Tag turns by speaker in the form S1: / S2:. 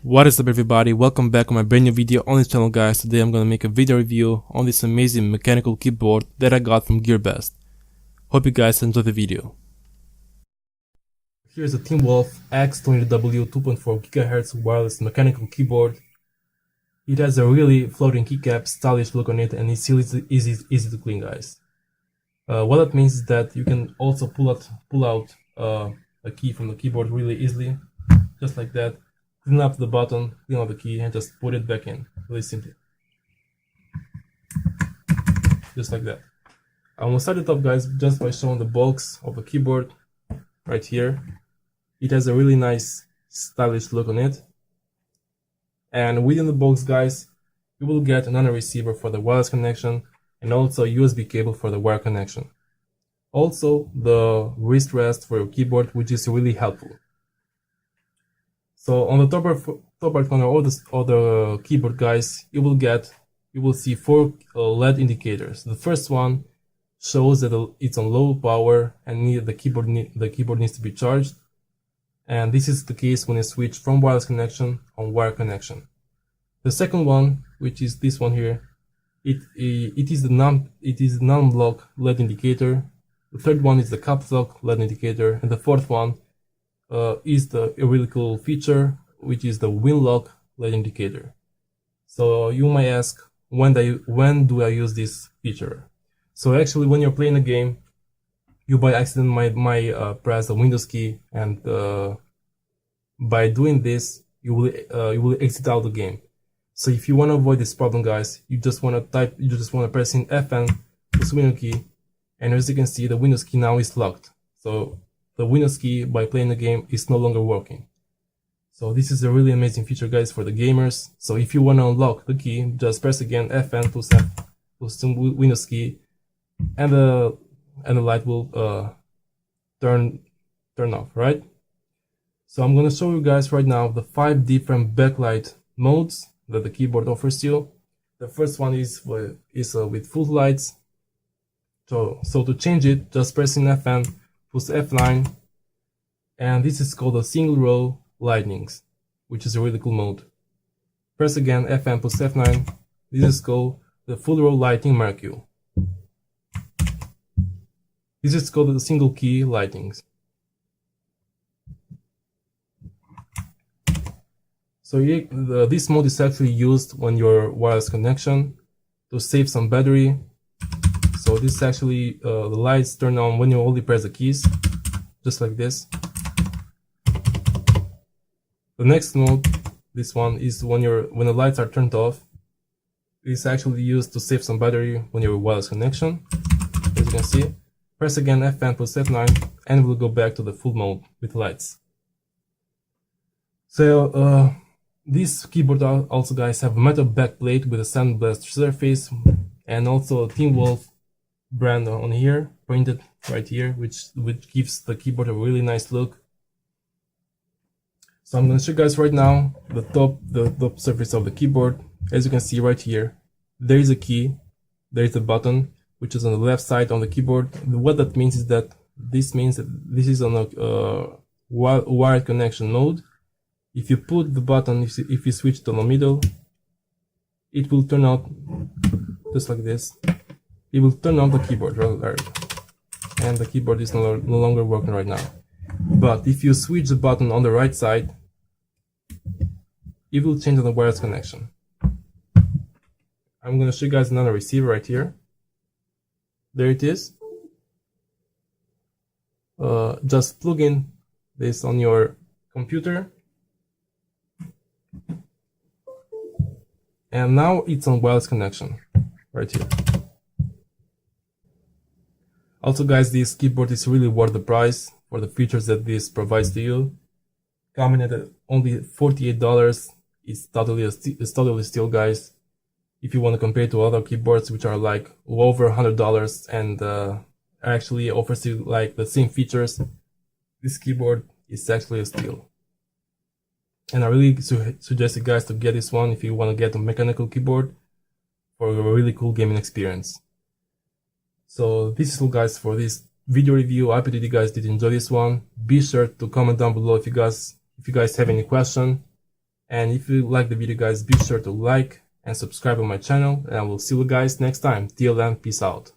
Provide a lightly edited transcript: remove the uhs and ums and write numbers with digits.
S1: What is up everybody, welcome back on my brand new video on this channel guys. Today I'm gonna make a video review on this amazing mechanical keyboard that I got from Gearbest. Hope you guys enjoy the video. Here's a TEAMWOLF X20W 2.4 GHz wireless mechanical keyboard. It has a really floating keycap, stylish look on it, and it's easy to clean guys. What that means is that you can also pull out a key from the keyboard really easily, just like that. Clean up the button, clean up the key, and just put it back in, really simply. Just like that. I'm gonna start it up guys just by showing the box of the keyboard right here. It has a really nice stylish look on it. And within the box guys, you will get another receiver for the wireless connection and also a USB cable for the wire connection. Also the wrist rest for your keyboard, which is really helpful. So on the top right corner of the keyboard guys, you will see 4 LED indicators. The first one shows that it's on low power and the keyboard needs to be charged. And this is the case when you switch from wireless connection on wire connection. The second one, which is this one here, it is the non-lock LED indicator. The third one is the caps lock LED indicator, and the fourth one is a really cool feature, which is the win lock LED indicator. So you might ask, when do I use this feature? So actually, when you're playing a game, you by accident might press the Windows key, and by doing this, you will exit out the game. So if you want to avoid this problem, guys, you just want to press in Fn plus Windows key, and as you can see, the Windows key now is locked. So the Windows key, by playing the game, is no longer working. So this is a really amazing feature guys for the gamers. So if you want to unlock the key, just press again Fn plus Windows key, and the light will turn off, right? So I'm gonna show you guys right now the 5 different backlight modes that the keyboard offers you. The first one is with full lights. So to change it, just press in Fn plus F9, and this is called a single row lightnings, which is a really cool mode. Press again Fn plus F9. This is called the full row lighting Mercure. This is called the single key lightings. So this mode is actually used when your wireless connection to save some battery. So this is actually the lights turn on when you only press the keys, just like this. The next mode, this one, is when the lights are turned off. It's actually used to save some battery when your wireless connection. As you can see, press again Fn plus F9, and we'll go back to the full mode with lights. So this keyboard also guys have a metal backplate with a sandblast surface, and also a TEAMWOLF brand on here, printed right here, which gives the keyboard a really nice look. So I'm going to show you guys right now the top surface of the keyboard. As you can see right here, there is a key, there is a button, which is on the left side on the keyboard. What that means is that this is on a wired connection mode. If you put the button, if you switch to the middle, it will turn out just like this. It will turn on the keyboard, and the keyboard is no longer working right now. But if you switch the button on the right side, it will change on the wireless connection. I'm going to show you guys another receiver right here. There it is. Just plug in this on your computer, and now it's on wireless connection right here. Also guys, this keyboard is really worth the price for the features that this provides to you. Coming at only $48, it's totally steal guys. If you want to compare to other keyboards which are like over $100 and actually offers you like the same features, this keyboard is actually a steal. And I really suggest you guys to get this one if you want to get a mechanical keyboard for a really cool gaming experience. So this is all guys for this video review. I hope that you guys did enjoy this one. Be sure to comment down below if you guys have any question, And if you like the video, guys, be sure to like and subscribe on my channel, and I will see you guys next time. Till then, peace out.